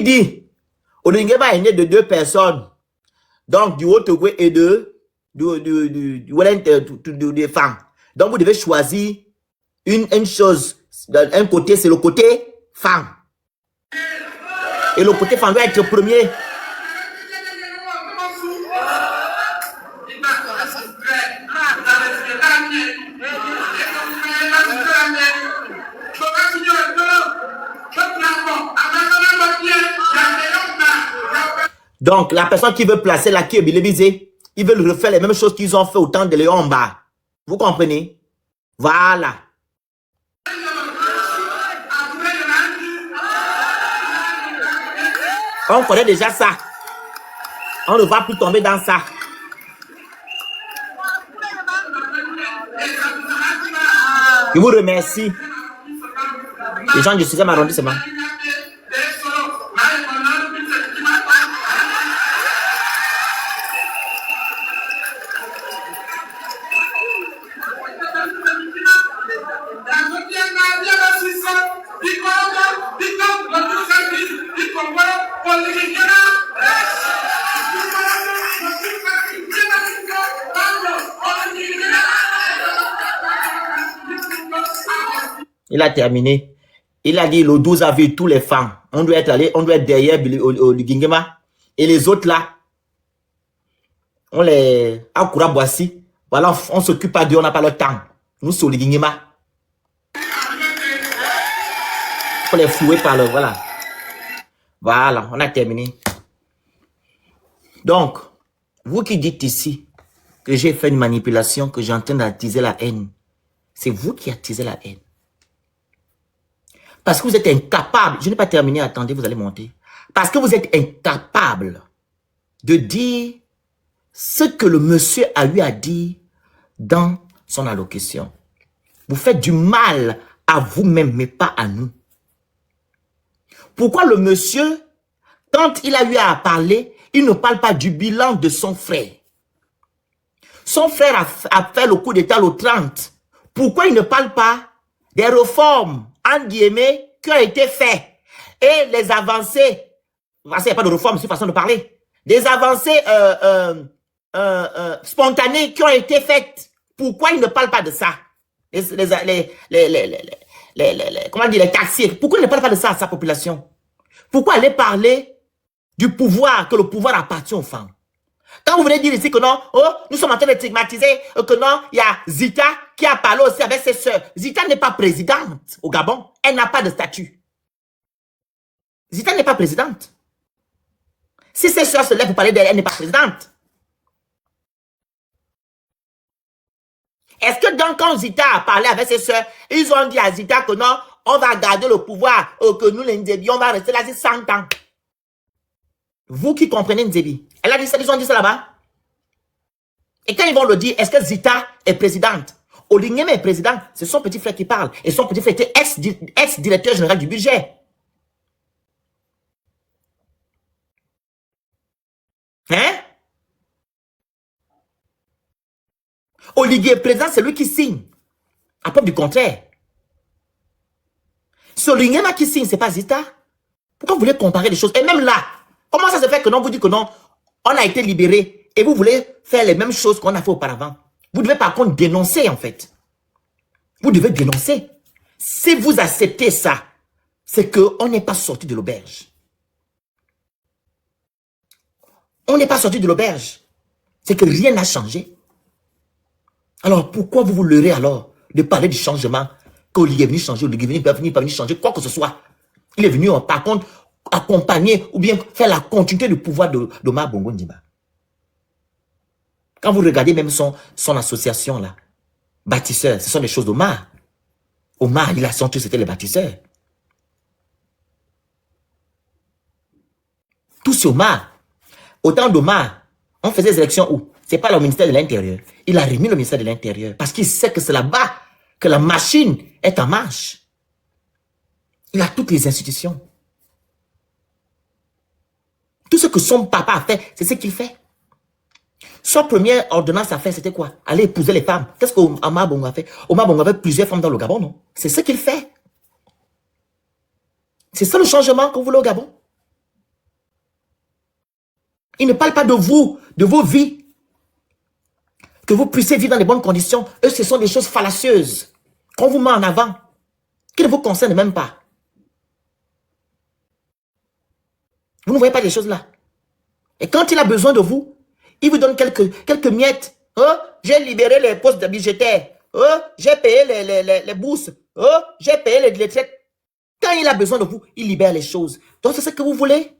Il dit, Olingema est né de 2 personnes. Donc, du Haut-Togo et des femmes. Donc, vous devez choisir une chose. Un côté, c'est le côté femme. Et le côté femme doit être premier. Donc, la personne qui veut placer la queue bilévisée, ils veulent refaire les mêmes choses qu'ils ont fait au temps de Léon en bas. Vous comprenez? Voilà. On connaît déjà ça. On ne va plus tomber dans ça. Je vous remercie. Les gens du 6e arrondissement. Il a terminé. Il a dit le 12 avril, tous les femmes, on doit être allé, on doit être derrière au Gingema. Et les autres là, on les a couru à Boissy. Voilà, on s'occupe pas d'eux, on n'a pas le temps. Nous, c'est au Gingema. Il faut les flouer par le, voilà. Voilà, on a terminé. Donc, vous qui dites ici que j'ai fait une manipulation, que j'ai en train d'attiser la haine, c'est vous qui attisez la haine. Parce que vous êtes incapable, je n'ai pas terminé, attendez, vous allez monter. Parce que vous êtes incapable de dire ce que le monsieur a eu à dire dans son allocution. Vous faites du mal à vous-même, mais pas à nous. Pourquoi le monsieur, quand il a eu à parler, il ne parle pas du bilan de son frère? Son frère a fait le coup d'état le 30. Pourquoi il ne parle pas des réformes, en guillemets, qui ont été faites et les avancées? Parce qu'il n'y a pas de réforme, c'est une façon de parler. Des avancées spontanées qui ont été faites. Pourquoi il ne parle pas de ça? Comment dire, les taxis. Pourquoi il ne parle pas de ça à sa population? Pourquoi aller parler du pouvoir, que le pouvoir appartient aux femmes? Quand vous venez dire ici que non, oh, nous sommes en train de stigmatiser, que non, il y a Zita qui a parlé aussi avec ses soeurs. Zita n'est pas présidente au Gabon. Elle n'a pas de statut. Zita n'est pas présidente. Si ses soeurs se lèvent pour parler d'elle, elle n'est pas présidente. Est-ce que donc quand Zita a parlé avec ses soeurs, ils ont dit à Zita que non, on va garder le pouvoir, que nous les Ndébi, on va rester là 100 ans. Vous qui comprenez Ndébi, elle a dit ça, ils ont dit ça là-bas. Et quand ils vont le dire, est-ce que Zita est présidente? Olingema est président, c'est son petit frère qui parle. Et son petit frère était ex-directeur général du budget. Hein? Olivier président, c'est lui qui signe. À preuve du contraire. C'est Olingema qui signe, c'est pas Zita. Pourquoi vous voulez comparer les choses? Et même là, comment ça se fait que non, vous dites que non, on a été libéré et vous voulez faire les mêmes choses qu'on a fait auparavant? Vous devez par contre dénoncer en fait. Vous devez dénoncer. Si vous acceptez ça, c'est qu'on n'est pas sorti de l'auberge. On n'est pas sorti de l'auberge. C'est que rien n'a changé. Alors pourquoi vous vous leurrez alors de parler du changement? Qu'Olivier est venu changer, Olivier est venu changer, quoi que ce soit. Il est venu par contre accompagner ou bien faire la continuité du pouvoir d'Omar Bongo Ndimba. Quand vous regardez même son association là, bâtisseurs, ce sont des choses d'Omar. Omar, il a senti que c'était les bâtisseurs. Tout c'est Omar. Autant d'Omar, on faisait des élections où? C'est pas le ministère de l'Intérieur. Il a remis le ministère de l'Intérieur parce qu'il sait que c'est là-bas que la machine est en marche. Il a toutes les institutions. Tout ce que son papa a fait, c'est ce qu'il fait. Sa première ordonnance à faire, c'était quoi? Aller épouser les femmes. Qu'est-ce qu'Omar Bongo a fait? Omar Bongo avait plusieurs femmes dans le Gabon, non? C'est ce qu'il fait. C'est ça le changement que vous voulez au Gabon. Ils ne parlent pas de vous, de vos vies. Que vous puissiez vivre dans de bonnes conditions. Eux, ce sont des choses fallacieuses qu'on vous met en avant, qui ne vous concernent même pas. Vous ne voyez pas les choses là. Et quand il a besoin de vous, il vous donne quelques miettes. Oh, j'ai libéré les postes de budgétaires. Oh, j'ai payé les bourses. Oh, j'ai payé les traites. Quand il a besoin de vous, il libère les choses. Donc c'est ce que vous voulez.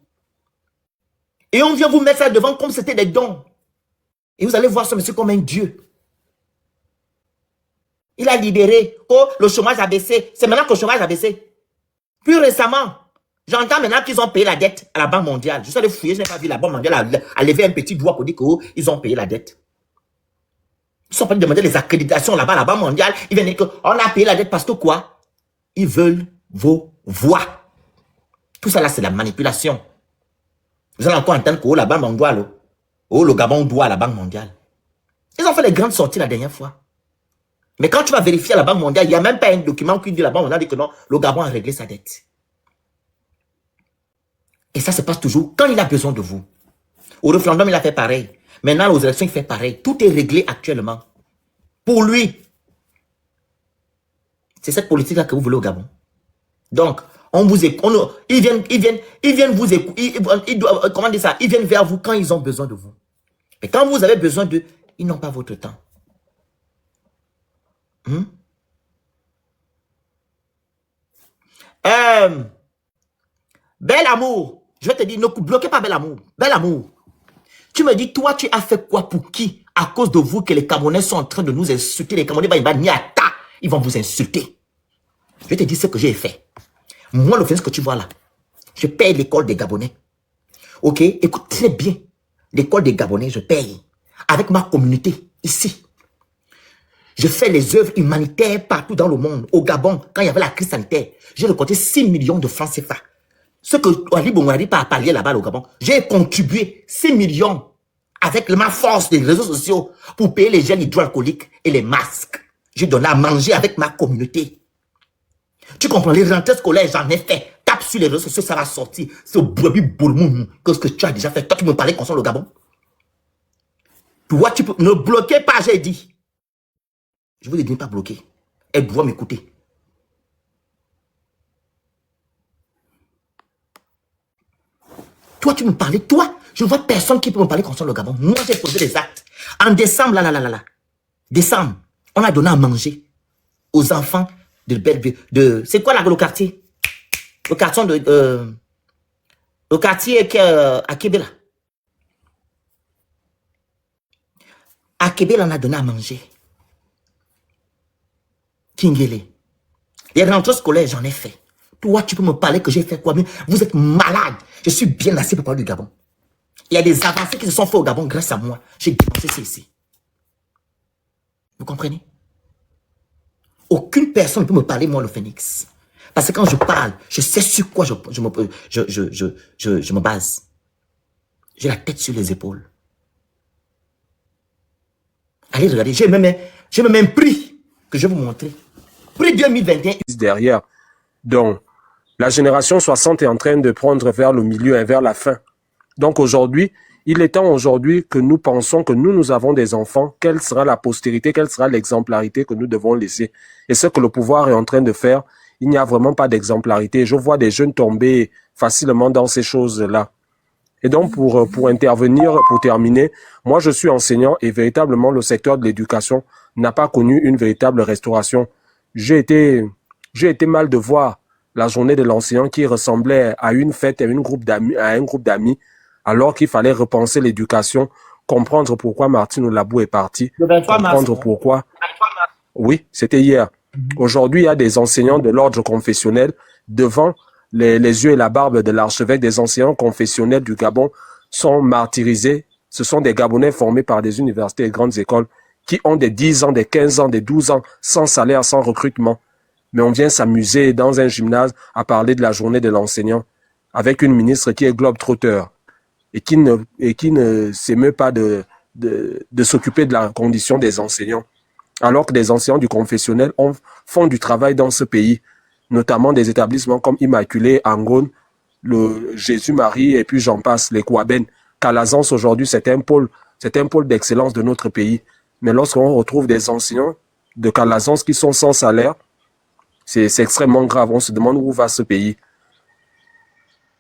Et on vient vous mettre ça devant comme c'était des dons. Et vous allez voir ce monsieur comme un dieu. Il a libéré. Oh, le chômage a baissé. C'est maintenant que le chômage a baissé. Plus récemment, j'entends maintenant qu'ils ont payé la dette à la Banque mondiale. Je suis allé fouiller, je n'ai pas vu la Banque mondiale a levé un petit doigt pour dire qu'ils ont payé la dette. Ils sont pas demander les accréditations là-bas à la Banque mondiale. Ils viennent dire qu'on a payé la dette parce que quoi? Ils veulent vos voix. Tout ça là, c'est la manipulation. Vous allez encore entendre que la Banque mondiale, le Gabon doit à la Banque mondiale. Ils ont fait les grandes sorties la dernière fois. Mais quand tu vas vérifier à la Banque mondiale, il n'y a même pas un document qui dit la Banque mondiale dit que non, le Gabon a réglé sa dette. Et ça se passe toujours quand il a besoin de vous. Au référendum, il a fait pareil. Maintenant, aux élections, il fait pareil. Tout est réglé actuellement. Pour lui. C'est cette politique-là que vous voulez au Gabon. Donc, ils viennent vous écouter. Comment dire ça? Ils viennent vers vous quand ils ont besoin de vous. Mais quand vous avez besoin d'eux, ils n'ont pas votre temps. Bel amour. Je vais te dire, ne bloquez pas Bel amour. Bel amour. Tu me dis, toi, tu as fait quoi pour qui? À cause de vous que les Camerounais sont en train de nous insulter. Les Camerounais, ils vont vous insulter. Je vais te dire ce que j'ai fait. Moi, le fait que tu vois là, je paye l'école des Gabonais. Ok? Écoute très bien. L'école des Gabonais, je paye. Avec ma communauté, ici. Je fais les œuvres humanitaires partout dans le monde. Au Gabon, quand il y avait la crise sanitaire, j'ai récolté 6 millions de francs CFA. Ce que Ali Bongo n'arrive pas à parler là-bas au Gabon, j'ai contribué 6 millions avec ma force des réseaux sociaux pour payer les gels hydroalcooliques et les masques. J'ai donné à manger avec ma communauté. Tu comprends, les rentrées scolaires, j'en ai fait. Tape sur les réseaux sociaux, ça va sortir. C'est au brebis boulmoun. Qu'est-ce que tu as déjà fait? Toi, tu me parlais concernant le Gabon. Toi, tu peux... Ne bloquez pas, j'ai dit. Je vous ai dit ne pas bloquer. Elle doit m'écouter. Toi, tu me parlais. Toi, je ne vois personne qui peut me parler concernant le Gabon. Moi, j'ai posé des actes. En décembre, décembre, on a donné à manger aux enfants de c'est quoi là, le quartier? Le quartier le quartier qui est à Kébéla. À Kébéla, on a donné à manger. Kingele. Les rentrées scolaires, j'en ai fait. Toi, tu peux me parler que j'ai fait quoi? Mais vous êtes malade. Je suis bien assis pour parler du Gabon. Il y a des avancées qui se sont faites au Gabon grâce à moi. J'ai dépensé ça ici. Vous comprenez? Aucune personne ne peut me parler, moi, le Phénix. Parce que quand je parle, je sais sur quoi je me base. J'ai la tête sur les épaules. Allez, regardez, j'ai même un prix que je vais vous montrer. Prix 2021. Derrière. Donc, la génération 60 est en train de prendre vers le milieu et vers la fin. Donc aujourd'hui, il est temps aujourd'hui que nous pensons que nous avons des enfants. Quelle sera la postérité, quelle sera l'exemplarité que nous devons laisser? Et ce que le pouvoir est en train de faire, il n'y a vraiment pas d'exemplarité. Je vois des jeunes tomber facilement dans ces choses-là. Et donc, pour intervenir, pour terminer, moi, je suis enseignant et véritablement, le secteur de l'éducation n'a pas connu une véritable restauration. J'ai été mal de voir la journée de l'enseignant qui ressemblait à une fête, à un groupe d'amis, alors qu'il fallait repenser l'éducation, comprendre pourquoi Martine Labou est parti, comprendre pourquoi... Oui, c'était hier. Aujourd'hui, il y a des enseignants de l'ordre confessionnel devant les yeux et la barbe de l'archevêque. Des enseignants confessionnels du Gabon sont martyrisés. Ce sont des Gabonais formés par des universités et grandes écoles qui ont des 10 ans, des 15 ans, des 12 ans, sans salaire, sans recrutement. Mais on vient s'amuser dans un gymnase à parler de la journée de l'enseignant avec une ministre qui est globe-trotteur et qui ne s'émeut pas de s'occuper de la condition des enseignants. Alors que des enseignants du confessionnel font du travail dans ce pays, notamment des établissements comme Immaculée, Angone, le Jésus-Marie et puis j'en passe, les Kouaben. Calazans aujourd'hui, c'est un pôle d'excellence de notre pays. Mais lorsqu'on retrouve des enseignants de Calazans qui sont sans salaire, c'est extrêmement grave. On se demande où va ce pays.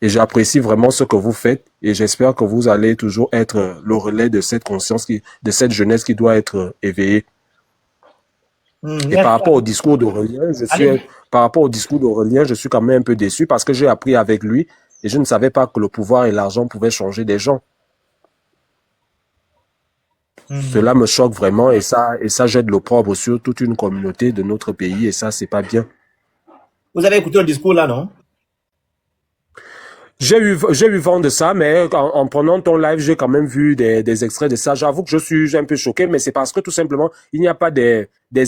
Et j'apprécie vraiment ce que vous faites et j'espère que vous allez toujours être le relais de cette conscience, de cette jeunesse qui doit être éveillée. Et par rapport au discours d'Aurélien, je suis quand même un peu déçu parce que j'ai appris avec lui et je ne savais pas que le pouvoir et l'argent pouvaient changer des gens. Cela me choque vraiment et ça jette l'opprobre sur toute une communauté de notre pays et ça, c'est pas bien. Vous avez écouté le discours là, non? J'ai eu vent de ça, mais en prenant ton live, j'ai quand même vu des extraits de ça. J'avoue que je suis un peu choqué, mais c'est parce que tout simplement, il n'y a pas des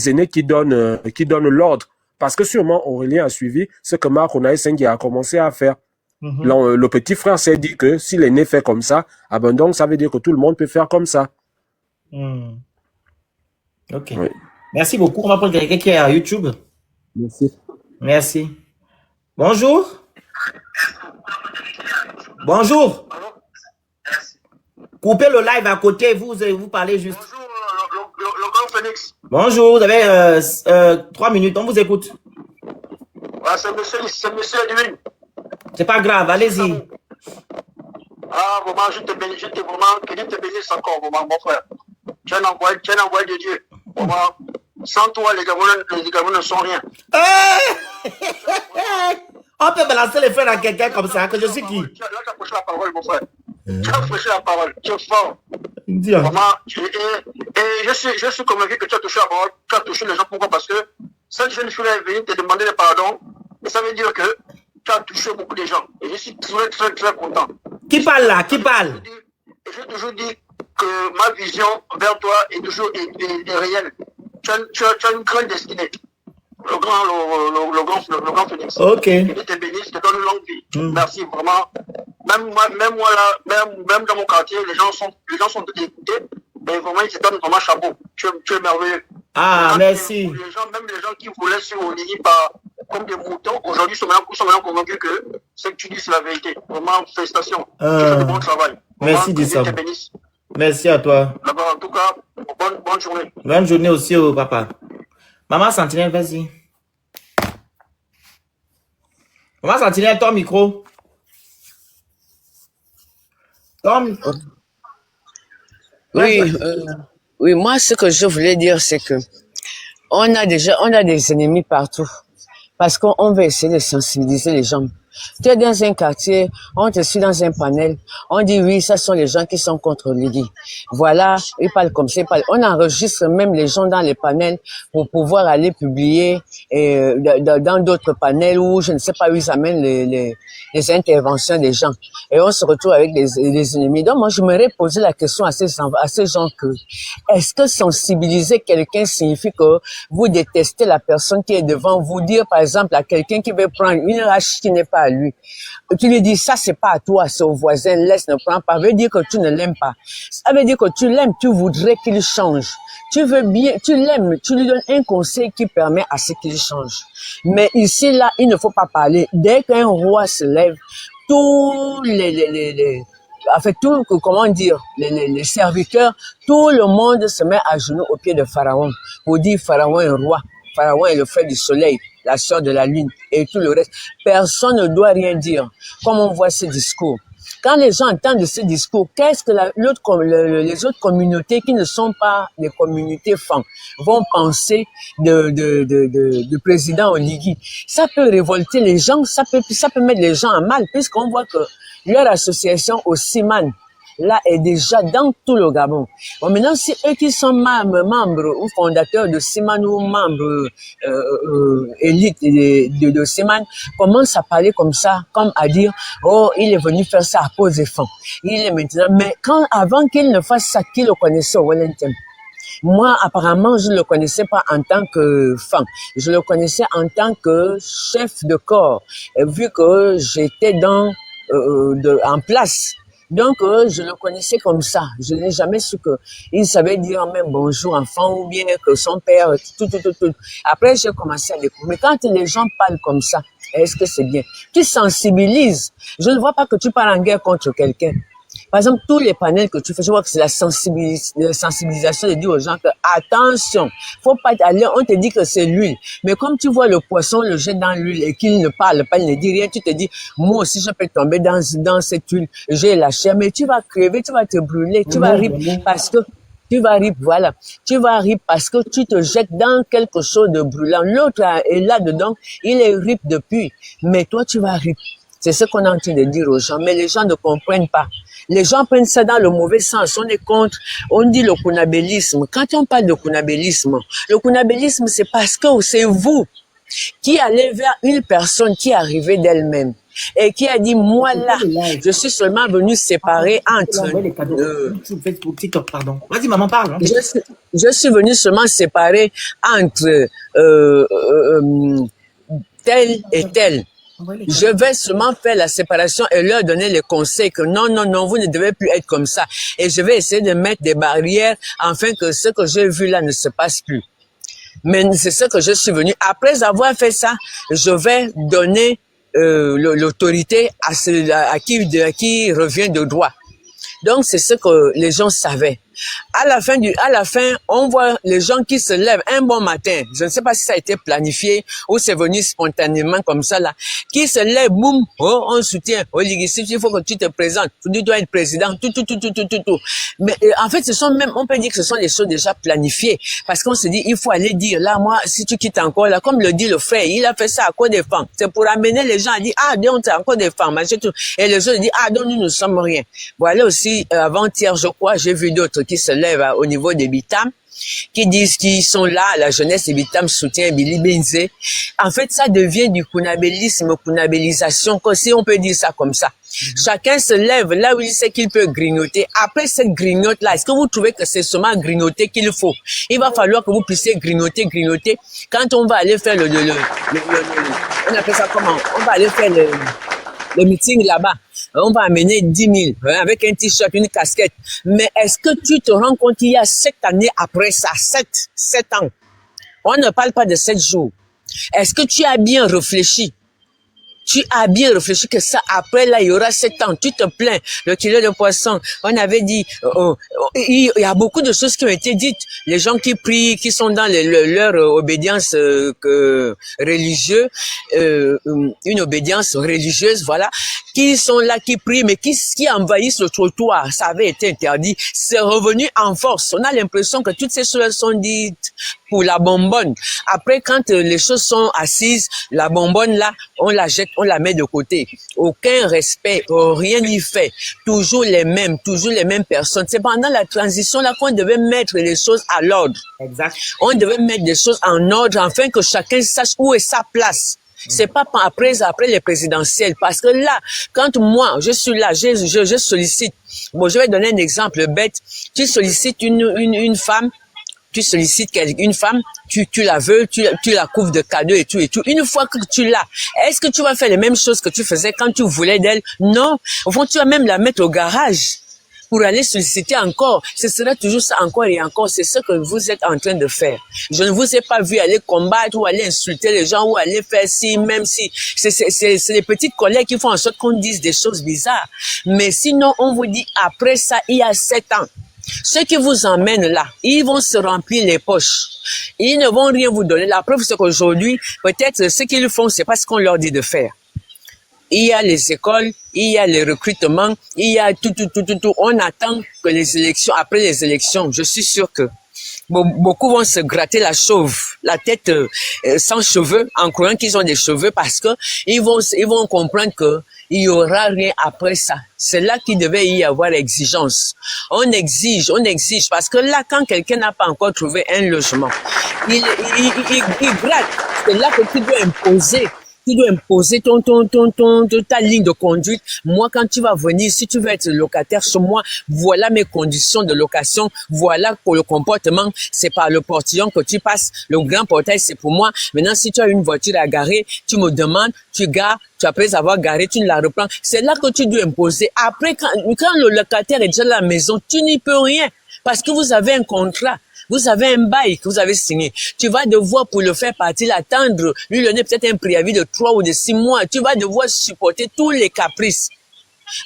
aînés qui donnent l'ordre. Parce que sûrement, Aurélien a suivi ce que Marc Onaï Sengi a commencé à faire. Le petit frère s'est dit que si l'aîné fait comme ça, ah ben donc ça veut dire que tout le monde peut faire comme ça. Ok. Oui. Merci beaucoup. On va prendre quelqu'un qui est à YouTube. Merci. Merci. Bonjour. Bonjour. Coupez le live à côté, vous parlez juste. Bonjour, le grand Phoenix. Bonjour, vous avez 3 minutes, on vous écoute. Ah, c'est monsieur Edwin. C'est pas grave, allez-y. Ah, vraiment, je te bénis, vraiment, que Dieu te bénisse encore, vraiment, mon frère. Tu es un envoyé de Dieu. Vraiment, sans toi, les Gabonais ne sont rien. On peut balancer les frères à quelqu'un comme ça, que je suis qui? Là, tu as prêché la parole, mon frère. Tu as prêché la parole, tu es fort. Dis-le. Vraiment, et je suis convaincu que tu as touché la parole, tu as touché les gens. Pourquoi? Parce que cette jeune fille-là est venue te demander des pardons, et ça veut dire que tu as touché beaucoup de gens. Et je suis très, très, très content. Qui parle là? Qui parle? J'ai toujours dit que ma vision vers toi est toujours réelle. Tu as une grande destinée. Le grand Phoenix. Ok. Je te bénisse, je te donne une longue vie. Merci, vraiment. Même moi là, même dans mon quartier, les gens sont écoutés. Mais vraiment, ils te donnent vraiment chapeau. Tu es merveilleux. Ah, merci. Même les gens qui voulaient sur Oligi comme des moutons, aujourd'hui, sont maintenant convaincus que ce que tu dis, c'est la vérité. Vraiment, félicitations. Tu fais du bon travail. Merci, Dissam. Je te bénisse. Merci à toi. D'abord, en tout cas, bonne journée. Bonne journée aussi au papa. Maman Sentinelle, vas-y. Maman Sentinelle, ton micro. Oui, moi, ce que je voulais dire, c'est que on a des ennemis partout. Parce qu'on veut essayer de sensibiliser les gens. Tu es dans un quartier, on te suit dans un panel, on dit oui, ça sont les gens qui sont contre Lydie. Voilà, ils parlent comme ça, on enregistre même les gens dans les panels pour pouvoir aller publier dans d'autres panels où je ne sais pas où ils amènent les interventions des gens. Et on se retrouve avec des ennemis. Donc moi, je m'aurais posé la question à ces gens que, est-ce que sensibiliser quelqu'un signifie que vous détestez la personne qui est devant vous, dire par exemple à quelqu'un qui veut prendre une hache qui n'est pas à lui. Tu lui dis, ça c'est pas à toi, c'est au voisin, laisse, ne prends pas. Ça veut dire que tu ne l'aimes pas. Ça veut dire que tu l'aimes, tu voudrais qu'il change. Tu veux bien, tu l'aimes, tu lui donnes un conseil qui permet à ce qu'il change. Mais ici, là, il ne faut pas parler. Dès qu'un roi se lève, tous les serviteurs, tout le monde se met à genoux au pied de Pharaon pour dire Pharaon est roi. Pharaon est le frère du soleil, la sœur de la lune et tout le reste. Personne ne doit rien dire. Comme on voit ce discours. Quand les gens entendent ce discours, qu'est-ce que les autres communautés qui ne sont pas des communautés femmes vont penser de président Oligui? Ça peut révolter les gens, ça peut mettre les gens à mal, puisqu'on voit que leur association au Siman, là, est déjà dans tout le Gabon. Bon, maintenant, si eux qui sont membres ou fondateurs de Siman ou membres élite de Siman commencent à parler comme ça, comme à dire, oh, il est venu faire ça à cause des femmes. Il est maintenant, mais avant qu'il ne fasse ça, qui le connaissait au Wellington? Moi, apparemment, je ne le connaissais pas en tant que femme. Je le connaissais en tant que chef de corps, vu que j'étais en place. Donc, je le connaissais comme ça. Je n'ai jamais su qu'il savait dire même bonjour enfant ou bien que son père, tout. Après, j'ai commencé à découvrir. Mais quand les gens parlent comme ça, est-ce que c'est bien? Tu sensibilises. Je ne vois pas que tu parles en guerre contre quelqu'un. Par exemple, tous les panels que tu fais, je vois que c'est la sensibilisation de dire aux gens que attention, faut pas aller, on te dit que c'est l'huile. Mais comme tu vois le poisson le jette dans l'huile et qu'il ne parle pas, il ne dit rien, tu te dis, moi aussi je peux tomber dans cette huile, j'ai la chair, mais tu vas crever, tu vas te brûler, tu vas rire parce que tu vas rire, voilà. Tu vas rire parce que tu te jettes dans quelque chose de brûlant. L'autre est là-dedans, il est rip depuis. Mais toi, tu vas rire. C'est ce qu'on est en train de dire aux gens. Mais les gens ne comprennent pas. Les gens prennent ça dans le mauvais sens. On est contre, on dit le kunabélisme. Quand on parle de kunabélisme, le kunabélisme, c'est parce que c'est vous qui allez vers une personne qui est arrivée d'elle-même et qui a dit, moi là, je suis seulement venu séparer entre... Pardon. Vas-y, maman, parle. Hein. Je suis venu seulement séparer entre tel et tel. Je vais seulement faire la séparation et leur donner les conseils que non, non, non, vous ne devez plus être comme ça. Et je vais essayer de mettre des barrières afin que ce que j'ai vu là ne se passe plus. Mais c'est ce que je suis venu. Après avoir fait ça, je vais donner l'autorité à qui revient de droit. Donc, c'est ce que les gens savaient. À la fin, on voit les gens qui se lèvent un bon matin. Je ne sais pas si ça a été planifié ou c'est venu spontanément comme ça, là. Qui se lèvent, boum, oh, on soutient. Oh, il faut que tu te présentes. Tu dois être président, tout. Mais, en fait, on peut dire que ce sont des choses déjà planifiées. Parce qu'on se dit, il faut aller dire, là, moi, si tu quittes encore, là, comme le dit le frère, il a fait ça à cause des femmes. C'est pour amener les gens à dire, ah, donc, c'est encore des femmes, tout. Et les autres disent, ah, donc, nous ne sommes rien. Voilà aussi, avant-hier, je crois, j'ai vu d'autres qui se lèvent au niveau des Bitam, qui disent qu'ils sont là, la jeunesse des Bitam soutient Billy Benzé. En fait, ça devient du kunabélisation, si on peut dire ça comme ça. Chacun se lève là où il sait qu'il peut grignoter. Après cette grignote-là, est-ce que vous trouvez que c'est seulement grignoter qu'il faut? Il va falloir que vous puissiez grignoter. Quand on va aller faire on appelle ça comment? On va aller faire le meeting là-bas. On va amener 10 000 avec un t-shirt, une casquette. Mais est-ce que tu te rends compte qu'il y a 7 années après ça, 7 ans? On ne parle pas de 7 jours. Est-ce que tu as bien réfléchi? Tu as bien réfléchi que ça, après là, il y aura 7 ans. Tu te plains. Le kilo de poisson, on avait dit, il y a beaucoup de choses qui ont été dites. Les gens qui prient, qui sont dans leur obédience religieuse, une obédience religieuse, voilà, qui sont là, qui prient, mais qui envahissent le trottoir. Ça avait été interdit. C'est revenu en force. On a l'impression que toutes ces choses sont dites pour la bonbonne. Après, quand les choses sont assises, la bonbonne là, on la jette, on la met de côté. Aucun respect, rien n'y fait. Toujours les mêmes personnes. C'est pendant la transition là qu'on devait mettre les choses à l'ordre. Exact. On devait mettre des choses en ordre afin que chacun sache où est sa place. C'est pas après les présidentielles. Parce que là, quand moi, je suis là, je sollicite. Bon, je vais donner un exemple bête. Tu sollicites une femme. Tu sollicites une femme, tu la veux, tu la couvres de cadeaux et tout. Une fois que tu l'as, est-ce que tu vas faire les mêmes choses que tu faisais quand tu voulais d'elle? Non. Au fond, tu vas même la mettre au garage pour aller solliciter encore. Ce sera toujours ça encore et encore. C'est ce que vous êtes en train de faire. Je ne vous ai pas vu aller combattre ou aller insulter les gens ou aller faire ci, même si c'est les petites collègues qui font en sorte qu'on dise des choses bizarres. Mais sinon, on vous dit après ça, il y a 7 ans. Ceux qui vous emmènent là, ils vont se remplir les poches. Ils ne vont rien vous donner. La preuve, c'est qu'aujourd'hui, peut-être ce qu'ils font, c'est pas ce qu'on leur dit de faire. Il y a les écoles, il y a les recrutements, il y a tout. On attend que les élections, après les élections, je suis sûr que beaucoup vont se gratter la tête sans cheveux, en croyant qu'ils ont des cheveux, parce que ils vont comprendre que il y aura rien après ça. C'est là qu'il devait y avoir exigence. On exige, parce que là, quand quelqu'un n'a pas encore trouvé un logement, il gratte. C'est là que tu dois imposer. Tu dois imposer ta ligne de conduite. Moi, quand tu vas venir, si tu veux être locataire chez moi, voilà mes conditions de location. Voilà pour le comportement. C'est par le portillon que tu passes. Le grand portail, c'est pour moi. Maintenant, si tu as une voiture à garer, tu me demandes, tu gares, après avoir garé, tu ne la reprends. C'est là que tu dois imposer. Après, quand le locataire est déjà à la maison, tu n'y peux rien. Parce que vous avez un contrat. Vous avez un bail que vous avez signé. Tu vas devoir, pour le faire partir, attendre, lui donner peut-être un préavis de 3 ou de 6 mois. Tu vas devoir supporter tous les caprices.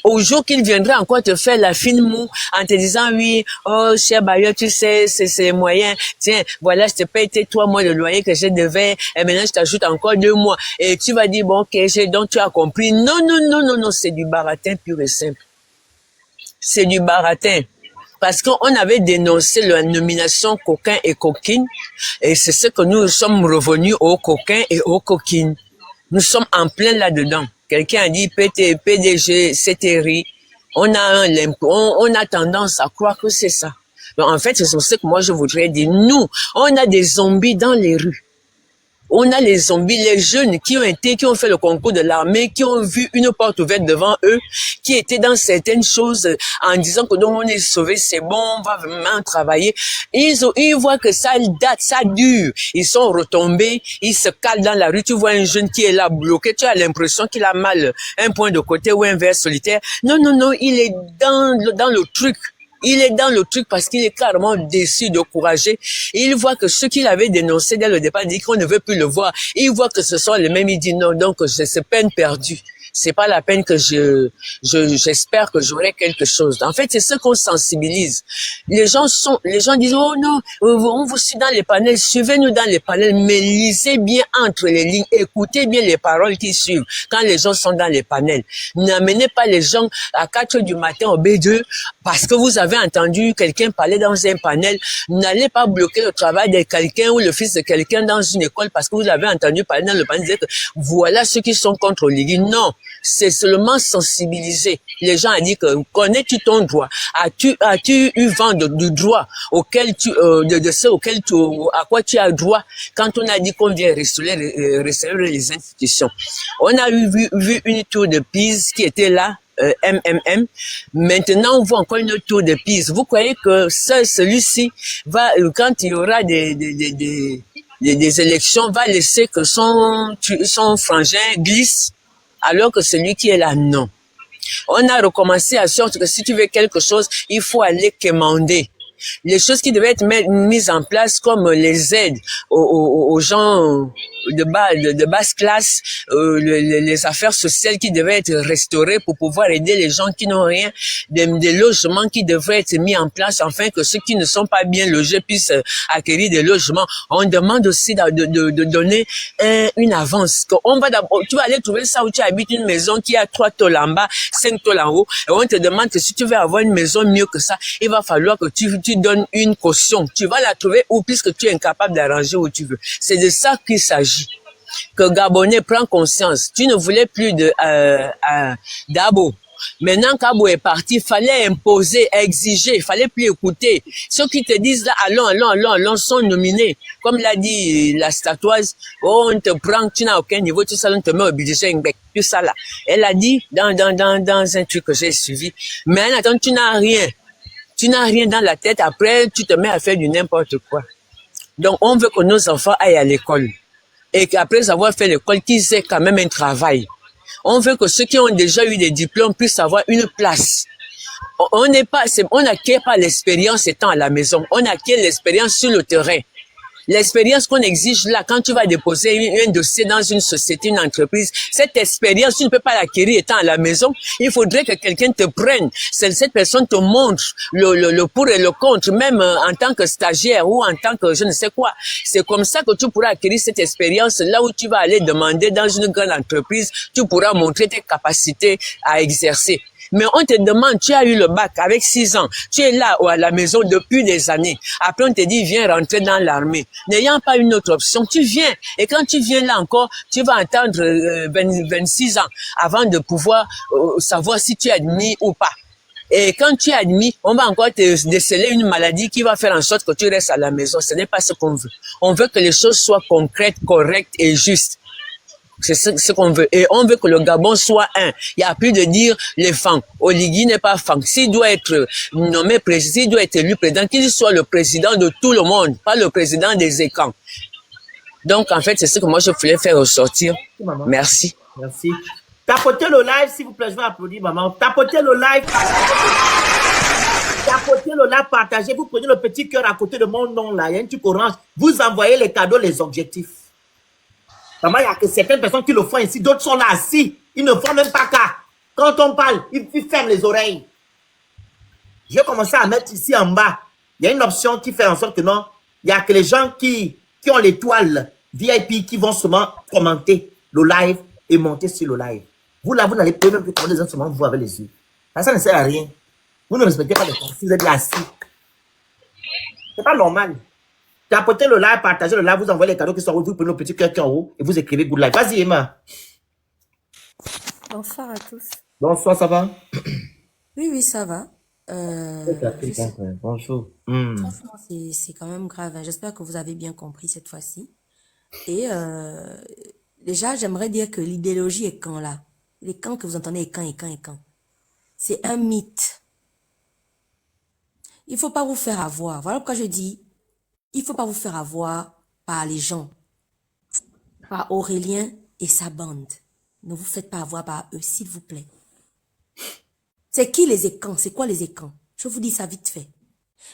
Au jour qu'il viendra encore te faire la fine moue en te disant oui, oh cher bailleur, tu sais, c'est les moyens. Tiens, voilà, je te paye tes 3 mois de loyer que je devais et maintenant je t'ajoute encore 2 mois. Et tu vas dire bon, ok, donc tu as compris. Non, non, non, non, non, c'est du baratin pur et simple. C'est du baratin. Parce qu'on avait dénoncé la nomination coquin et coquine, et c'est ce que nous sommes revenus aux coquins et aux coquines. Nous sommes en plein là-dedans. Quelqu'un a dit PDG, c'était on a tendance à croire que c'est ça. Donc en fait, c'est pour ça que moi je voudrais dire, nous, on a des zombies dans les rues. On a les zombies, les jeunes qui ont fait le concours de l'armée, qui ont vu une porte ouverte devant eux, qui étaient dans certaines choses en disant que donc on est sauvé, c'est bon, on va vraiment travailler. Ils voient que ça date, ça dure. Ils sont retombés, ils se calent dans la rue. Tu vois un jeune qui est là bloqué, tu as l'impression qu'il a mal un point de côté ou un verre solitaire. Non, non, non, il est dans le truc. Il est dans le truc parce qu'il est carrément déçu, découragé. Il voit que ceux qu'il avait dénoncés dès le départ dit qu'on ne veut plus le voir. Il voit que ce sont les mêmes, il dit non, donc c'est peine perdue. C'est pas la peine que j'espère que j'aurai quelque chose. En fait, c'est ce qu'on sensibilise. Les gens disent, oh non, on vous suit dans les panels, suivez-nous dans les panels, mais lisez bien entre les lignes, écoutez bien les paroles qui suivent quand les gens sont dans les panels. N'amenez pas les gens à 4 heures du matin au B2 parce que vous avez entendu quelqu'un parler dans un panel. N'allez pas bloquer le travail de quelqu'un ou le fils de quelqu'un dans une école parce que vous avez entendu parler dans le panel, dire que voilà ceux qui sont contre Oligui. Non. C'est seulement sensibiliser. Les gens ont dit que connais-tu ton droit? As-tu eu vent du droit auquel de ce auquel à quoi tu as droit quand on a dit qu'on vient restaurer les institutions? On a vu une tour de Pise qui était là, MMM. Maintenant, on voit encore une tour de Pise. Vous croyez que celui-ci va, quand il y aura des élections, va laisser que son frangin glisse? Alors que celui qui est là, non. On a recommencé à sorte que si tu veux quelque chose, il faut aller commander. Les choses qui devaient être mises en place comme les aides aux gens de basse classe, les affaires sociales qui devaient être restaurées pour pouvoir aider les gens qui n'ont rien, des logements qui devraient être mis en place afin que ceux qui ne sont pas bien logés puissent acquérir des logements. On demande aussi de donner une avance. Tu vas aller trouver ça où tu habites une maison qui a 3 tôles en bas, 5 tôles en haut, et on te demande que si tu veux avoir une maison mieux que ça, il va falloir que tu donnes une caution. Tu vas la trouver où puisque tu es incapable d'arranger où tu veux. C'est de ça qu'il s'agit. Que Gabonais prend conscience. Tu ne voulais plus d'Abo. Maintenant qu'Abo est parti, il fallait imposer, exiger, il fallait plus écouter. Ceux qui te disent là, allons, sont nominés. Comme l'a dit la statoise, oh, on te prend, tu n'as aucun niveau, tout ça, on te met au budget, tout ça là. Elle a dit dans un truc que j'ai suivi, mais attends, tu n'as rien. Tu n'as rien dans la tête, après, tu te mets à faire du n'importe quoi. Donc, on veut que nos enfants aillent à l'école. Et qu'après avoir fait l'école, qu'ils aient quand même un travail. On veut que ceux qui ont déjà eu des diplômes puissent avoir une place. On n'acquiert pas l'expérience étant à la maison. On acquiert l'expérience sur le terrain. L'expérience qu'on exige là, quand tu vas déposer un dossier dans une société, une entreprise, cette expérience, tu ne peux pas l'acquérir étant à la maison. Il faudrait que quelqu'un te prenne. Cette personne te montre le pour et le contre, même en tant que stagiaire ou en tant que je ne sais quoi. C'est comme ça que tu pourras acquérir cette expérience. Là où tu vas aller demander dans une grande entreprise, tu pourras montrer tes capacités à exercer. Mais on te demande, tu as eu le bac avec 6 ans, tu es là ou à la maison depuis des années. Après, on te dit, viens rentrer dans l'armée. N'ayant pas une autre option, tu viens. Et quand tu viens là encore, tu vas attendre 26 ans avant de pouvoir savoir si tu es admis ou pas. Et quand tu es admis, on va encore te déceler une maladie qui va faire en sorte que tu restes à la maison. Ce n'est pas ce qu'on veut. On veut que les choses soient concrètes, correctes et justes. C'est ce qu'on veut. Et on veut que le Gabon soit un. Il n'y a plus de dire les fangs. Oligui n'est pas fang. S'il doit être nommé président, s'il doit être élu président, qu'il soit le président de tout le monde, pas le président des écans. Donc, en fait, c'est ce que moi, je voulais faire ressortir. Maman. Merci. Merci. Tapotez le live, s'il vous plaît. Je vais applaudir, maman. Tapotez le live. Tapotez le live, partagez. Vous prenez le petit cœur à côté de mon nom, là. Il y a un truc orange. Vous envoyez les cadeaux, les objectifs. Maman, il y a que certaines personnes qui le font ici, d'autres sont là assis. Ils ne font même pas cas. Quand on parle, il ferme les oreilles. J'ai commencé à mettre ici en bas. Il y a une option qui fait en sorte que non, il n'y a que les gens qui ont l'étoile VIP qui vont seulement commenter le live et monter sur le live. Vous là, vous n'allez pas même plus commenter les gens seulement vous avec les yeux. Ça ne sert à rien. Vous ne respectez pas les consignes, vous êtes là assis. C'est pas normal. Tapotez le live, partagez le live, vous envoyez les cadeaux qui sont en haut, vous prenez le petit cœur qui est en haut et vous écrivez good live. Vas-y, Emma. Bonsoir à tous. Bonsoir, ça va? Oui, oui, ça va. Bonjour. Franchement, c'est quand même grave, hein. J'espère que vous avez bien compris cette fois-ci. Et déjà, j'aimerais dire que l'idéologie est quand là. Les camps que vous entendez est quand. C'est un mythe. Il faut pas vous faire avoir. Voilà pourquoi je dis, il faut pas vous faire avoir par les gens, par Aurélien et sa bande. Ne vous faites pas avoir par eux, s'il vous plaît. C'est qui les écans? C'est quoi les écans? Je vous dis ça vite fait.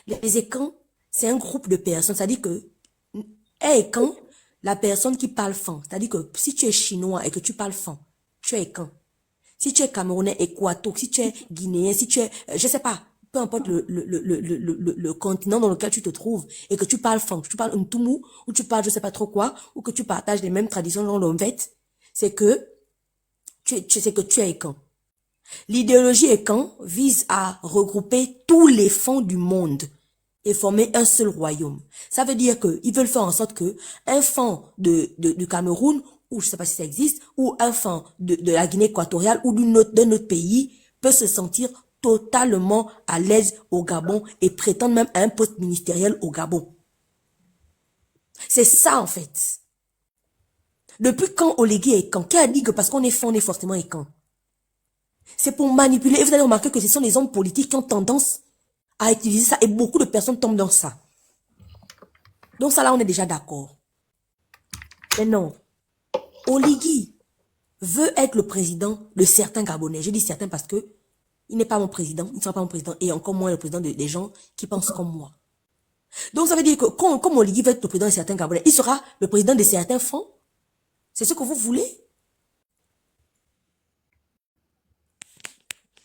Les écans, c'est un groupe de personnes. C'est-à-dire que un écan, la personne qui parle fan. C'est-à-dire que si tu es chinois et que tu parles fan, tu es écan. Si tu es camerounais, équato, si tu es guinéen, si tu es, je sais pas, peu importe le continent dans lequel tu te trouves et que tu parles fan, que tu parles Ntumu, ou tu parles je sais pas trop quoi, ou que tu partages les mêmes traditions dans l'Omvet, c'est que tu es écan. L'idéologie écan vise à regrouper tous les fonds du monde et former un seul royaume. Ça veut dire qu'ils veulent faire en sorte que un fond du Cameroun, ou je sais pas si ça existe, ou un fond de la Guinée équatoriale ou d'un autre pays peut se sentir totalement à l'aise au Gabon et prétendre même à un poste ministériel au Gabon. C'est ça en fait. Depuis quand Oligui est écan? Qui a dit que parce qu'on est fond, on est forcément écan? C'est pour manipuler. Et vous allez remarquer que ce sont les hommes politiques qui ont tendance à utiliser ça. Et beaucoup de personnes tombent dans ça. Donc ça là, on est déjà d'accord. Mais non. Oligui veut être le président de certains Gabonais. Je dis certains parce que il n'est pas mon président. Il ne sera pas mon président. Et encore moins le président des gens qui pensent comme moi. Donc ça veut dire que comme Oligui veut être le président de certains Gabonais, il sera le président de certains fonds. C'est ce que vous voulez?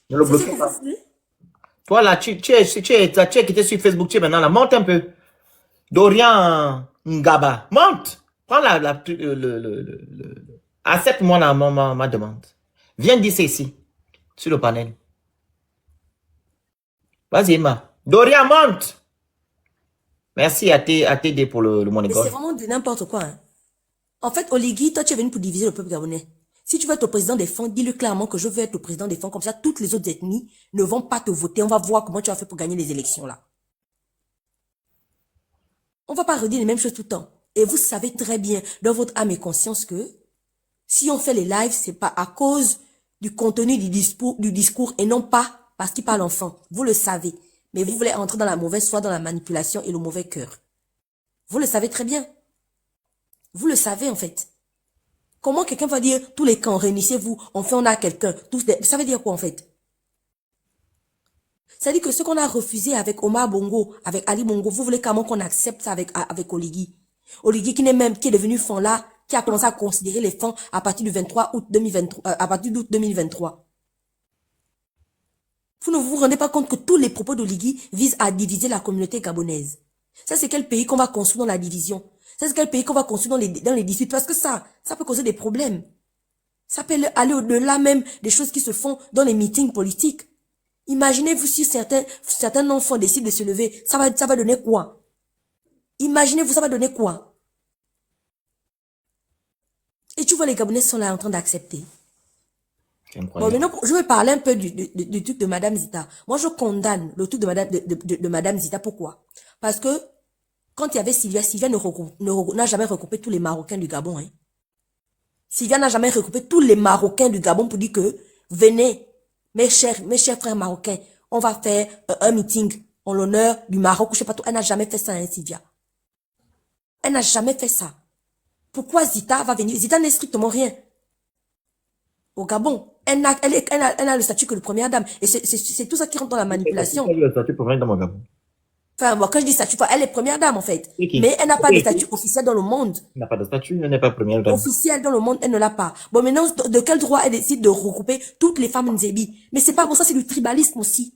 Ne le bloquez pas. Toi là, tu es quitté sur Facebook, tu es maintenant là. Monte un peu. Dorian Ngaba. Monte. Prends accepte-moi ma demande. Viens dire c'est ici. Sur le panel. Vas-y, Emma. Dorian, monte. Merci à TD pour le Mais monégol. c'est vraiment de n'importe quoi. Hein. En fait, Oligui, toi, tu es venu pour diviser le peuple gabonais. Si tu veux être le président des fonds, dis-le clairement que je veux être le président des fonds. Comme ça, toutes les autres ethnies ne vont pas te voter. On va voir comment tu as fait pour gagner les élections là. On va pas redire les mêmes choses tout le temps. Et vous savez très bien, dans votre âme et conscience, que si on fait les lives, c'est pas à cause du contenu du discours et non pas parce qu'il parle enfant. Vous le savez. Mais vous voulez entrer dans la mauvaise foi, dans la manipulation et le mauvais cœur. Vous le savez très bien. Vous le savez en fait. Comment quelqu'un va dire tous les camps, réunissez-vous, on a quelqu'un. Ça veut dire quoi en fait? Ça dit que ce qu'on a refusé avec Omar Bongo, avec Ali Bongo, vous voulez comment qu'on accepte ça avec Oligui? Oligui qui est devenu fond là, qui a commencé à considérer les fonds à partir du 23 août 2023, à partir d'août 2023. Vous ne vous rendez pas compte que tous les propos d'Oligui visent à diviser la communauté gabonaise. Ça, c'est quel pays qu'on va construire dans la division? Ça, c'est quel pays qu'on va construire dans les disputes? Parce que ça peut causer des problèmes. Ça peut aller au-delà même des choses qui se font dans les meetings politiques. Imaginez-vous si certains enfants décident de se lever, ça va donner quoi? Imaginez-vous, ça va donner quoi? Et tu vois, les Gabonais sont là en train d'accepter. Bon, maintenant, je vais parler un peu du truc de Madame Zita. Moi, je condamne le truc de Madame Zita. Pourquoi? Parce que, quand il y avait Sylvia n'a jamais regroupé tous les Marocains du Gabon, hein. Sylvia n'a jamais regroupé tous les Marocains du Gabon pour dire que, venez, mes chers frères marocains, on va faire un meeting en l'honneur du Maroc, ou je sais pas tout. Elle n'a jamais fait ça, hein, Sylvia. Elle n'a jamais fait ça. Pourquoi Zita va venir? Zita n'est strictement rien. Au Gabon, elle a le statut que le première dame. Et c'est tout ça qui rentre dans la manipulation. Elle a le statut pour venir dans mon Gabon. Enfin, moi, quand je dis statut, elle est première dame, en fait. C'est qui? Mais elle n'a pas de Oui. statut officiel dans le monde. Elle n'a pas de statut, elle n'est pas première dame. Officiel dans le monde, elle ne l'a pas. Bon, maintenant, de quel droit elle décide de regrouper toutes les femmes Nzebi? Mais c'est pas bon, ça, c'est du tribalisme aussi.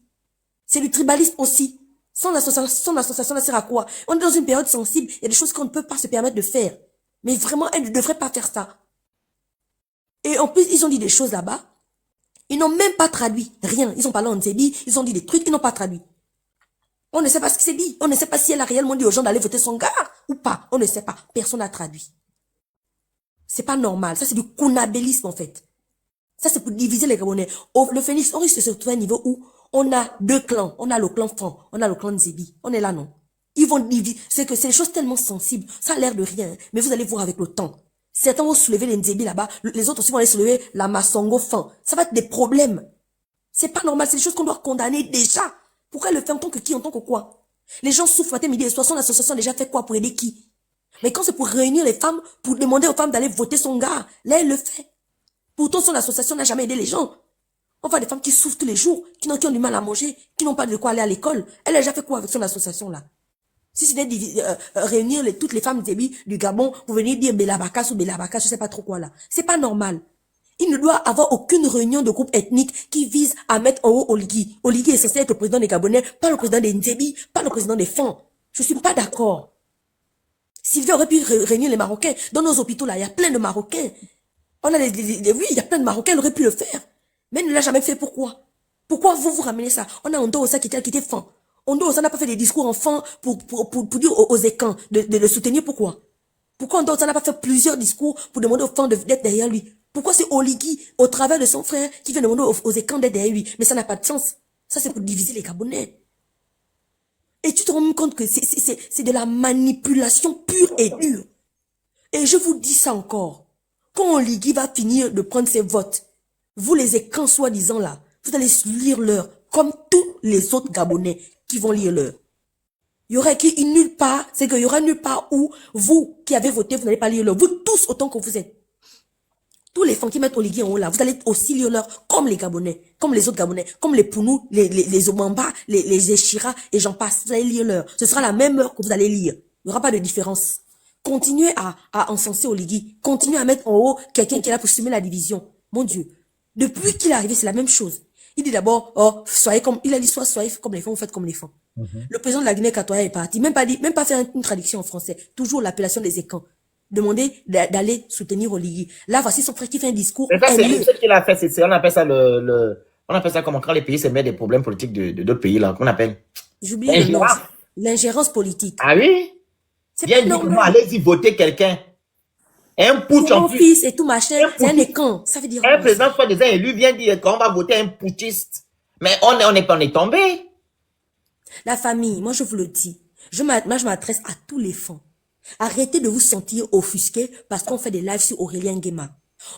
C'est du tribalisme aussi. Son association, ça sert à quoi? On est dans une période sensible, il y a des choses qu'on ne peut pas se permettre de faire. Mais vraiment, elle ne devrait pas faire ça. Et en plus, ils ont dit des choses là-bas. Ils n'ont même pas traduit. Rien. Ils ont parlé en Nzebi, ils ont dit des trucs, ils n'ont pas traduit. On ne sait pas ce qui s'est dit. On ne sait pas si elle a réellement dit aux gens d'aller voter son gars ou pas. On ne sait pas. Personne n'a traduit. C'est pas normal. Ça, c'est du konabélisme, en fait. Ça, c'est pour diviser les Gabonais. Le Phénix, on risque de se retrouver à un niveau où on a deux clans. On a le clan Fan, on a le clan Nzebi. On est là, non? Ils vont diviser. C'est que c'est des choses tellement sensibles. Ça a l'air de rien. Mais vous allez voir avec le temps. Certains vont soulever les Nzebi là-bas. Les autres aussi vont aller soulever la Masongo Fan. Ça va être des problèmes. C'est pas normal. C'est des choses qu'on doit condamner déjà. Pourquoi elle le fait en tant que qui, en tant que quoi? Les gens souffrent matin, midi et soir. Son association a déjà fait quoi pour aider qui? Mais quand c'est pour réunir les femmes, pour demander aux femmes d'aller voter son gars, là, elle le fait. Pourtant, son association n'a jamais aidé les gens. On voit des femmes qui souffrent tous les jours, qui ont du mal à manger, qui n'ont pas de quoi aller à l'école. Elle a déjà fait quoi avec son association-là? Si c'était réunir toutes les femmes du Gabon pour venir dire Bélabakas ou Bélabakas, je sais pas trop quoi là. C'est pas normal. Il ne doit avoir aucune réunion de groupe ethnique qui vise à mettre en haut Oligui. Oligui est censé être le président des Gabonais, pas le président des Nzebi, pas le président des Fans. Je suis pas d'accord. Sylvie aurait pu réunir les Marocains. Dans nos hôpitaux là, il y a plein de Marocains. On a oui, il y a plein de Marocains, elle aurait pu le faire. Mais elle ne l'a jamais fait, pourquoi? Pourquoi vous ramenez ça? On a Ondo Osa qui était Fan. Ondo Osa n'a pas fait des discours en Fan pour dire aux écans de le soutenir, pourquoi? Pourquoi Ondo Osa n'a pas fait plusieurs discours pour demander aux Fans d'être derrière lui? Pourquoi c'est Oligui, au travers de son frère, qui vient demander aux écans d'être derrière lui? Mais ça n'a pas de sens. Ça, c'est pour diviser les Gabonais. Et tu te rends compte que c'est de la manipulation pure et dure. Et je vous dis ça encore. Quand Oligui va finir de prendre ses votes, vous les écrans soi-disant là, vous allez lire leur, comme tous les autres Gabonais qui vont lire leur. Il y aurait nulle part, c'est qu'il y aura nulle part où vous qui avez voté, vous n'allez pas lire leur. Vous tous autant que vous êtes. Tous les Fans qui mettent Oligui en haut là, vous allez aussi lire leur comme les Gabonais, comme les autres Gabonais, comme les Pounou, les Omamba, les Echira et j'en passe. Vous allez lire leur. Ce sera la même heure que vous allez lire. Il n'y aura pas de différence. Continuez à encenser Oligui. Continuez à mettre en haut quelqu'un qui est là pour semer la division. Mon Dieu. Depuis qu'il est arrivé, c'est la même chose. Il dit d'abord, oh, soyez comme, il a dit, soyez comme les Fans, vous faites comme les Fans. Le président de la Guinée Équatoriale est parti. Même pas faire une traduction en français. Toujours l'appellation des écans. Demander d'aller soutenir Oligui. Là, voici son frère qui fait un discours. Mais ça, c'est ce qu'il a fait. On appelle ça on appelle ça comment quand les pays se mettent des problèmes politiques de d'autres pays, là, qu'on appelle. J'oublie le nom. L'ingérence politique. Ah oui? C'est Bien pas dit, normal. allez-y voter quelqu'un. Un putsch Pour en mon plus. fils et tout machin, c'est un écan. Ça veut dire Un quoi? président soit déjà élu vient dire qu'on va voter un putschiste. Mais on est tombé. La famille, moi je vous le dis. Moi je m'adresse à tous les Fans. Arrêtez de vous sentir offusqués parce qu'on fait des lives sur Aurélien Nguema.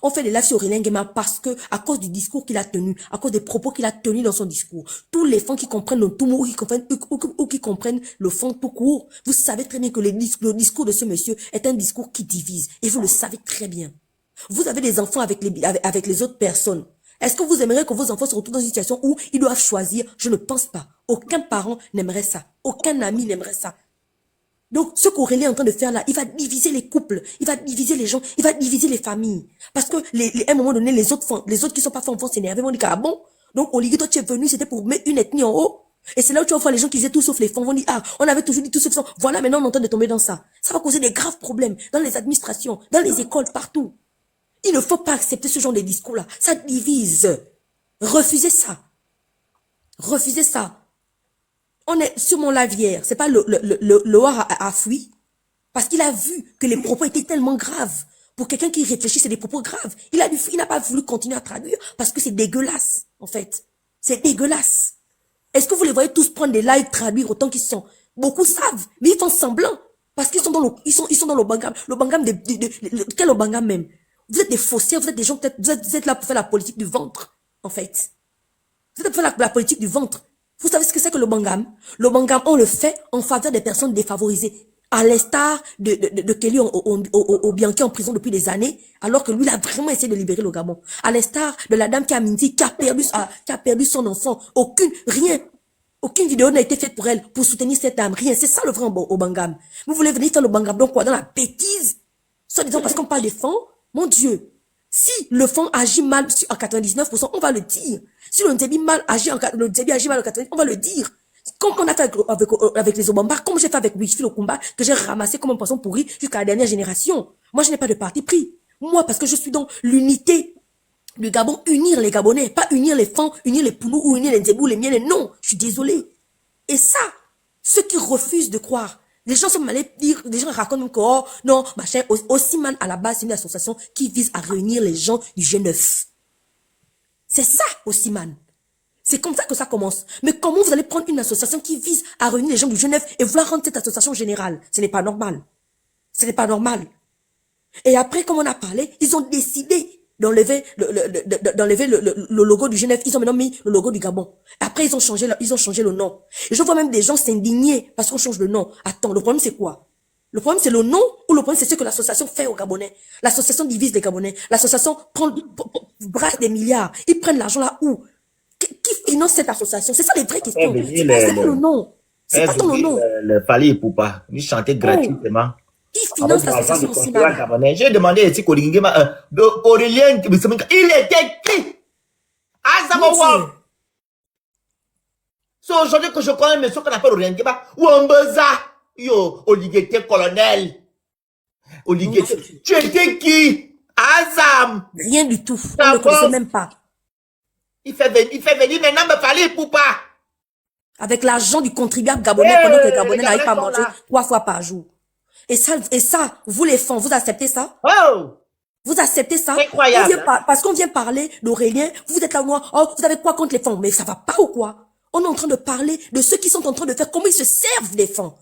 On fait des lives sur Aurélien Nguema parce que, à cause du discours qu'il a tenu, à cause des propos qu'il a tenus dans son discours, tous les Fans qui comprennent le tout mot ou qui comprennent le fond tout court, vous savez très bien que le discours de ce monsieur est un discours qui divise. Et vous le savez très bien. Vous avez des enfants avec les autres personnes. Est-ce que vous aimeriez que vos enfants se retrouvent dans une situation où ils doivent choisir? Je ne pense pas. Aucun parent n'aimerait ça. Aucun ami n'aimerait ça. Donc, ce qu'Aurélien est en train de faire là, il va diviser les couples, il va diviser les gens, il va diviser les familles. Parce que, à un moment donné, les autres qui sont pas Fans vont s'énerver, vont dire, ah bon? Donc, Oligui, toi, tu es venu, c'était pour mettre une ethnie en haut. Et c'est là où tu vas voir les gens qui disaient tout sauf les Fans vont dire, ah, on avait toujours dit tout sauf les Fans. Voilà, maintenant, on est en train de tomber dans ça. Ça va causer des graves problèmes dans les administrations, dans les écoles, partout. Il ne faut pas accepter ce genre de discours-là. Ça divise. Refusez ça. Refusez ça. On est sur mon live hier. C'est pas le a fui. Parce qu'il a vu que les propos étaient tellement graves. Pour quelqu'un qui réfléchit, c'est des propos graves. Il n'a pas voulu continuer à traduire parce que c'est dégueulasse, en fait. C'est dégueulasse. Est-ce que vous les voyez tous prendre des lives traduire autant qu'ils sont? Beaucoup savent, mais ils font semblant. Parce qu'ils sont dans ils sont dans le bangam. Le bangam quel bangam même? Vous êtes des faussaires, vous êtes des gens, peut-être, vous êtes là pour faire la politique du ventre, en fait. Vous êtes là pour faire la politique du ventre. Vous savez ce que c'est que le bangam? Le bangam, on le fait en faveur des personnes défavorisées. À l'instar de Kelly au Bianchi en prison depuis des années, alors que lui, il a vraiment essayé de libérer le Gabon. À l'instar de la dame qui a menti, qui a perdu son enfant. Rien. Aucune vidéo n'a été faite pour elle, pour soutenir cette dame. Rien. C'est ça le vrai Obangam. Vous voulez venir faire le Bangam donc quoi? Dans la bêtise? Soit disant parce qu'on parle des fonds. Mon Dieu. Si le fonds agit mal à 99%, on va le dire. Si le débit agit mal à 99%, on va le dire. Comme on a fait avec les Obamba, comme j'ai fait avec Wishfi le combat, que j'ai ramassé comme un poisson pourri jusqu'à la dernière génération. Moi, je n'ai pas de parti pris. Moi, parce que je suis dans l'unité du Gabon, unir les Gabonais, pas unir les Fans, unir les Poulous, ou unir les Zébou, les Miennes, non, je suis désolé. Et ça, ceux qui refusent de croire, les gens sont allés dire, les gens racontent même que, oh, non, machin, Osiman, à la base, c'est une association qui vise à réunir les gens du G9. C'est ça, Osiman. C'est comme ça que ça commence. Mais comment vous allez prendre une association qui vise à réunir les gens du G9 et vouloir rendre cette association générale? Ce n'est pas normal. Ce n'est pas normal. Et après, comme on a parlé, ils ont décidé d'enlever le logo du G9. Ils ont maintenant mis le logo du Gabon. Après, ils ont changé le nom. Et je vois même des gens s'indigner parce qu'on change le nom. Attends, le problème c'est quoi? Le problème c'est le nom ou le problème c'est ce que l'association fait aux Gabonais? L'association divise les Gabonais. L'association brasse des milliards. Ils prennent l'argent là où? Qui finance cette association? C'est ça les vraies questions. C'est pas le nom. C'est pas ton nom. Le Fali Poupa. Ils chantaient gratuitement. Qui finance l'association aussi mal? J'ai demandé à Aurélien, il était qui? Azamawa. C'est aujourd'hui que je connais un monsieur qu'on appelle Aurélien Geba. Wambeza. Yo, Olivier colonel. Olivier, tu étais qui? Azam. Rien du tout. On ne le connaissait même pas. Il fait venir maintenant me parler pour pas. Avec l'argent du contribuable gabonais pendant que les Gabonais n'arrivent pas à manger 3 fois par jour. Et ça, vous les fonds, vous acceptez ça? Oh! Vous acceptez ça? Incroyable. Parce qu'on vient parler d'Aurélien, vous êtes là, moi, oh, vous avez quoi contre les fonds? Mais ça va pas ou quoi? On est en train de parler de ceux qui sont en train de faire, comment ils se servent des fonds.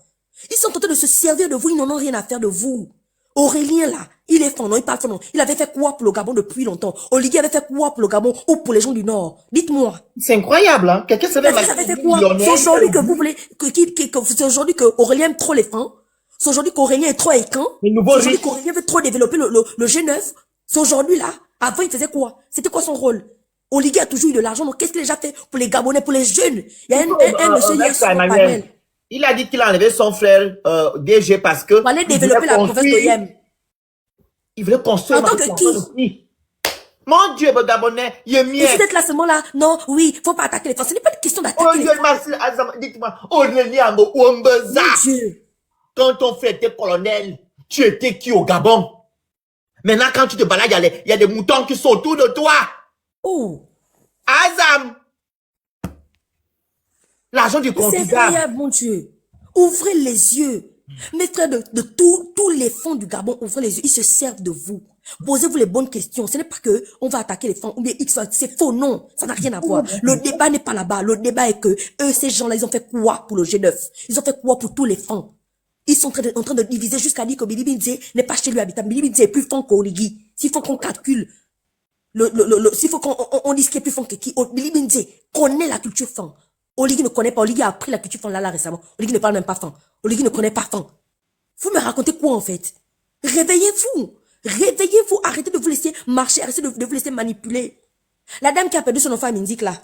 Ils sont en train de se servir de vous, ils n'en ont rien à faire de vous. Aurélien, là, il est fond, non, il parle fond, non. Il avait fait quoi pour le Gabon depuis longtemps? Olivier avait fait quoi pour le Gabon ou pour les gens du Nord? Dites-moi. C'est incroyable, hein? Quelqu'un se met Ça avait fait quoi? C'est aujourd'hui que vous voulez, c'est aujourd'hui que Aurélien aime trop les fonds. C'est aujourd'hui qu'Aurélien est trop équin. C'est aujourd'hui qu'Aurélien veut trop développer le G9. C'est aujourd'hui là. Avant, il faisait quoi? C'était quoi son rôle? Olivier a toujours eu de l'argent. Donc, qu'est-ce qu'il a déjà fait pour les Gabonais, pour les jeunes? Il y a un monsieur hier, il a dit qu'il a enlevé son frère DG parce que... Il allait développer la province de Yem. Il voulait construire... En tant que qui? Mon Dieu, mon Gabonais, il est mieux. Et cet classement-là, non, oui, faut pas attaquer les femmes. Ce n'est pas une question d'attaquer les femmes. Dites-moi, Aurélien Wambeza. Mon Dieu. Quand ton frère était colonel, tu étais qui au Gabon? Maintenant, quand tu te balades, il y a des moutons qui sont autour de toi. Oh. Azam. L'argent du C'est contribuable. incroyable, mon Dieu. Ouvrez les yeux. Mes frères de tous les fonds du Gabon, ouvrez les yeux. Ils se servent de vous. Posez-vous les bonnes questions. Ce n'est pas que on va attaquer les fonds ou bien X, c'est faux, non. Ça n'a rien à voir. Le débat n'est pas là-bas. Le débat est que eux, ces gens-là, ils ont fait quoi pour le G9? Ils ont fait quoi pour tous les fonds? Ils sont en train de diviser jusqu'à dire que Billy Binze n'est pas chez lui habitable. Billy Binze est plus fond qu'Oligui. S'il faut qu'on calcule, s'il faut qu'on dise qu'il est plus fond que qui, Billy Binze connaît la culture fond. Oligui ne connaît pas. Oligui a appris la culture fond là récemment. Oligui ne parle même pas fond. Oligui ne connaît pas fond. Vous me racontez quoi en fait? Réveillez-vous. Réveillez-vous. Arrêtez de vous laisser marcher. Arrêtez de vous laisser manipuler. La dame qui a perdu son enfant à Minzik là.